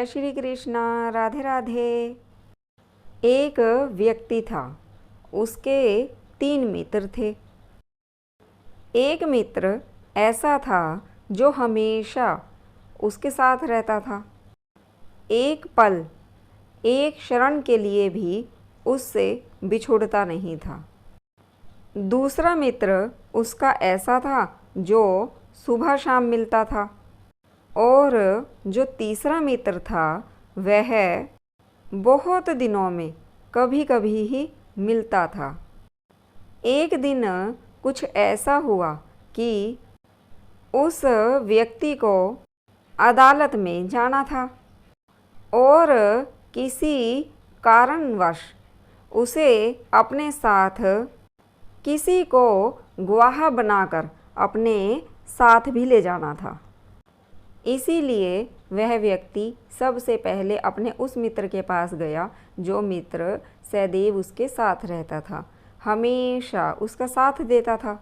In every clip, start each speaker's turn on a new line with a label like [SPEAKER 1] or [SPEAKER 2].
[SPEAKER 1] जय श्री कृष्णा। राधे राधे। एक व्यक्ति था, उसके 3 मित्र थे। एक मित्र ऐसा था जो हमेशा उसके साथ रहता था, एक पल, एक क्षण के लिए भी उससे बिछुड़ता नहीं था। दूसरा मित्र उसका ऐसा था जो सुबह शाम मिलता था, और जो तीसरा मित्र था वह बहुत दिनों में कभी कभी ही मिलता था। एक दिन कुछ ऐसा हुआ कि उस व्यक्ति को अदालत में जाना था, और किसी कारणवश उसे अपने साथ किसी को गवाह बनाकर अपने साथ भी ले जाना था। इसीलिए वह व्यक्ति सबसे पहले अपने उस मित्र के पास गया जो मित्र सदैव उसके साथ रहता था, हमेशा उसका साथ देता था,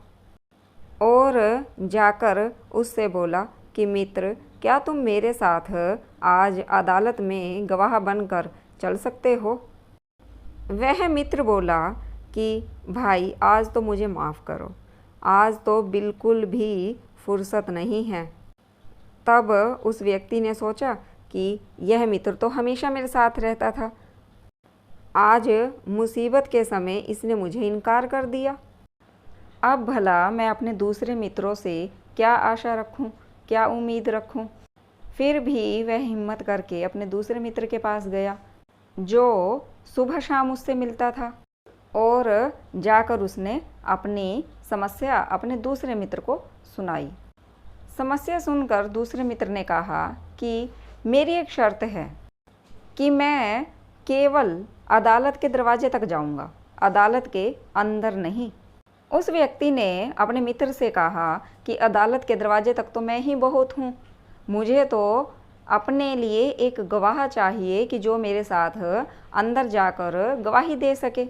[SPEAKER 1] और जाकर उससे बोला कि मित्र, क्या तुम मेरे साथ आज अदालत में गवाह बनकर चल सकते हो? वह मित्र बोला कि भाई, आज तो मुझे माफ़ करो, आज तो बिल्कुल भी फुर्सत नहीं है। तब उस व्यक्ति ने सोचा कि यह मित्र तो हमेशा मेरे साथ रहता था, आज मुसीबत के समय इसने मुझे इनकार कर दिया। अब भला मैं अपने दूसरे मित्रों से क्या आशा रखूं, क्या उम्मीद रखूं? फिर भी वह हिम्मत करके अपने दूसरे मित्र के पास गया जो सुबह शाम उससे मिलता था, और जाकर उसने अपनी समस्या अपने दूसरे मित्र को सुनाई। समस्या सुनकर दूसरे मित्र ने कहा कि मेरी एक शर्त है कि मैं केवल अदालत के दरवाजे तक जाऊंगा, अदालत के अंदर नहीं। उस व्यक्ति ने अपने मित्र से कहा कि अदालत के दरवाजे तक तो मैं ही बहुत हूँ, मुझे तो अपने लिए एक गवाह चाहिए कि जो मेरे साथ अंदर जाकर गवाही दे सके,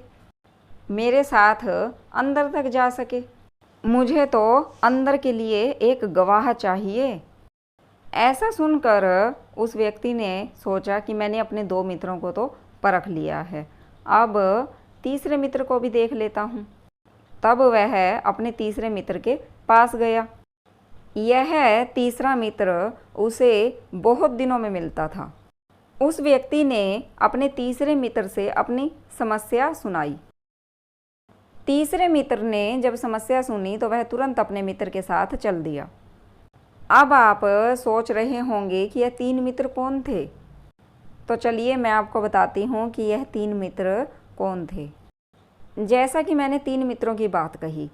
[SPEAKER 1] मेरे साथ अंदर तक जा सके। मुझे तो अंदर के लिए एक गवाह चाहिए। ऐसा सुनकर उस व्यक्ति ने सोचा कि मैंने अपने 2 मित्रों को तो परख लिया है, अब तीसरे मित्र को भी देख लेता हूँ। तब वह अपने तीसरे मित्र के पास गया। यह तीसरा मित्र उसे बहुत दिनों में मिलता था। उस व्यक्ति ने अपने तीसरे मित्र से अपनी समस्या सुनाई। तीसरे मित्र ने जब समस्या सुनी तो वह तुरंत अपने मित्र के साथ चल दिया। अब आप सोच रहे होंगे कि यह 3 मित्र कौन थे, तो चलिए मैं आपको बताती हूँ कि यह 3 मित्र कौन थे। जैसा कि मैंने 3 मित्रों की बात कही,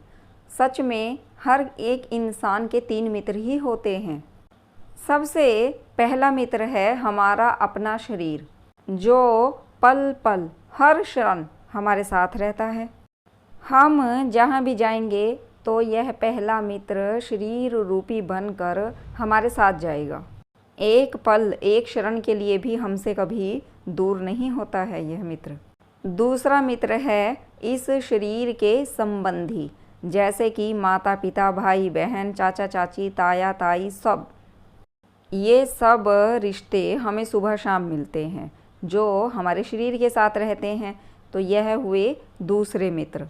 [SPEAKER 1] सच में हर एक इंसान के 3 मित्र ही होते हैं। सबसे पहला मित्र है हमारा अपना शरीर, जो पल पल हर क्षण हमारे साथ रहता है। हम जहाँ भी जाएंगे तो यह पहला मित्र शरीर रूपी बनकर हमारे साथ जाएगा। एक पल, एक क्षण के लिए भी हमसे कभी दूर नहीं होता है यह मित्र। दूसरा मित्र है इस शरीर के संबंधी, जैसे कि माता पिता, भाई बहन, चाचा चाची, ताया ताई, सब। ये सब रिश्ते हमें सुबह शाम मिलते हैं, जो हमारे शरीर के साथ रहते हैं। तो यह हुए दूसरे मित्र,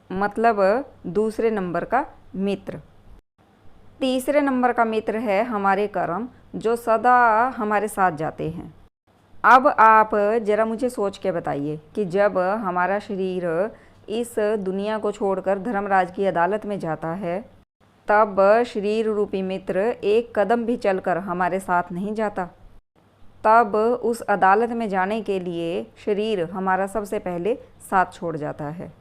[SPEAKER 1] मतलब दूसरे नंबर का मित्र। तीसरे नंबर का मित्र है हमारे कर्म, जो सदा हमारे साथ जाते हैं। अब आप ज़रा मुझे सोच के बताइए कि जब हमारा शरीर इस दुनिया को छोड़कर धर्मराज की अदालत में जाता है, तब शरीर रूपी मित्र एक कदम भी चलकर हमारे साथ नहीं जाता। तब उस अदालत में जाने के लिए शरीर हमारा सबसे पहले साथ छोड़ जाता है,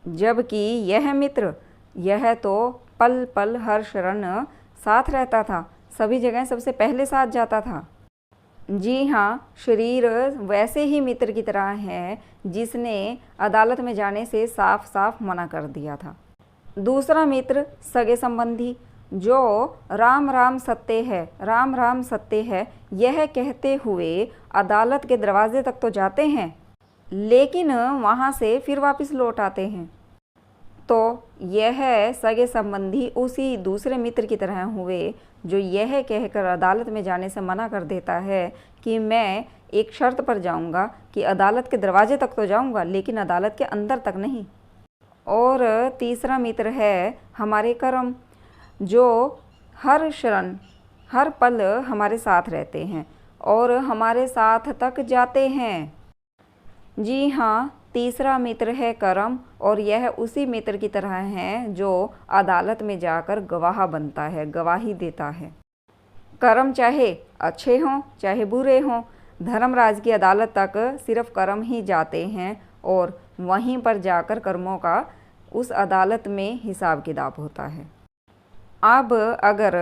[SPEAKER 1] जबकि यह मित्र, यह तो पल पल हर क्षण साथ रहता था, सभी जगह सबसे पहले साथ जाता था। जी हाँ, शरीर वैसे ही मित्र की तरह है जिसने अदालत में जाने से साफ साफ मना कर दिया था। दूसरा मित्र सगे संबंधी, जो राम राम सत्य है, राम राम सत्य है यह कहते हुए अदालत के दरवाजे तक तो जाते हैं, लेकिन वहाँ से फिर वापस लौट आते हैं। तो यह सगे संबंधी उसी दूसरे मित्र की तरह हुए जो यह कहकर अदालत में जाने से मना कर देता है कि मैं एक शर्त पर जाऊंगा कि अदालत के दरवाजे तक तो जाऊंगा, लेकिन अदालत के अंदर तक नहीं। और तीसरा मित्र है हमारे कर्म, जो हर क्षण हर पल हमारे साथ रहते हैं और हमारे साथ तक जाते हैं। जी हाँ, तीसरा मित्र है कर्म, और यह उसी मित्र की तरह है जो अदालत में जाकर गवाह बनता है, गवाही देता है। कर्म चाहे अच्छे हों चाहे बुरे हों, धर्मराज की अदालत तक सिर्फ कर्म ही जाते हैं और वहीं पर जाकर कर्मों का उस अदालत में हिसाब किताब होता है। अब अगर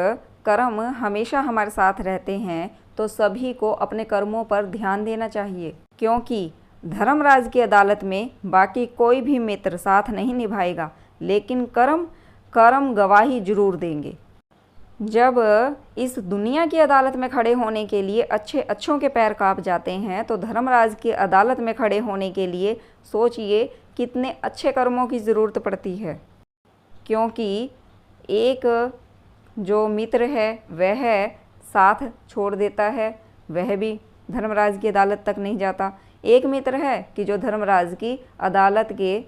[SPEAKER 1] कर्म हमेशा हमारे साथ रहते हैं तो सभी को अपने कर्मों पर ध्यान देना चाहिए, क्योंकि धर्मराज की अदालत में बाकी कोई भी मित्र साथ नहीं निभाएगा, लेकिन कर्म गवाही जरूर देंगे। जब इस दुनिया की अदालत में खड़े होने के लिए अच्छों के पैर कांप जाते हैं, तो धर्मराज की अदालत में खड़े होने के लिए सोचिए कितने अच्छे कर्मों की ज़रूरत पड़ती है। क्योंकि एक जो मित्र है वह साथ छोड़ देता है, वह भी धर्मराज की अदालत तक नहीं जाता। एक मित्र है कि जो धर्मराज की अदालत के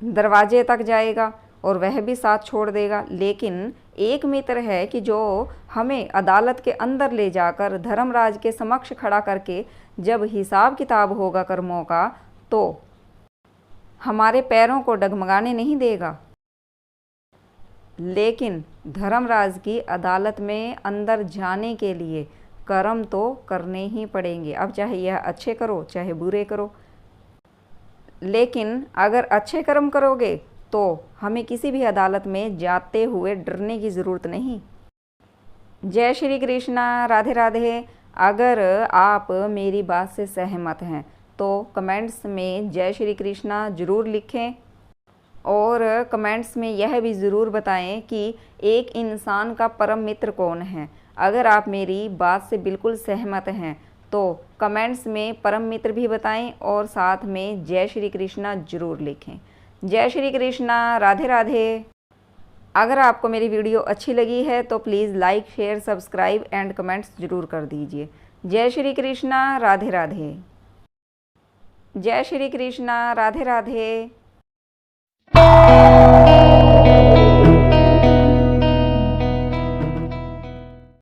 [SPEAKER 1] दरवाजे तक जाएगा और वह भी साथ छोड़ देगा, लेकिन एक मित्र है कि जो हमें अदालत के अंदर ले जाकर धर्मराज के समक्ष खड़ा करके जब हिसाब किताब होगा कर्मों का, तो हमारे पैरों को डगमगाने नहीं देगा। लेकिन धर्मराज की अदालत में अंदर जाने के लिए कर्म तो करने ही पड़ेंगे, अब चाहे यह अच्छे करो चाहे बुरे करो। लेकिन अगर अच्छे कर्म करोगे तो हमें किसी भी अदालत में जाते हुए डरने की ज़रूरत नहीं। जय श्री कृष्णा, राधे राधे। अगर आप मेरी बात से सहमत हैं तो कमेंट्स में जय श्री कृष्णा ज़रूर लिखें, और कमेंट्स में यह भी ज़रूर बताएं कि एक इंसान का परम मित्र कौन है। अगर आप मेरी बात से बिल्कुल सहमत हैं तो कमेंट्स में परम मित्र भी बताएं और साथ में जय श्री कृष्णा ज़रूर लिखें। जय श्री कृष्णा, राधे राधे। अगर आपको मेरी वीडियो अच्छी लगी है तो please like, share, subscribe and comments ज़रूर कर दीजिए। जय श्री कृष्णा, राधे राधे। जय श्री कृष्णा, राधे राधे।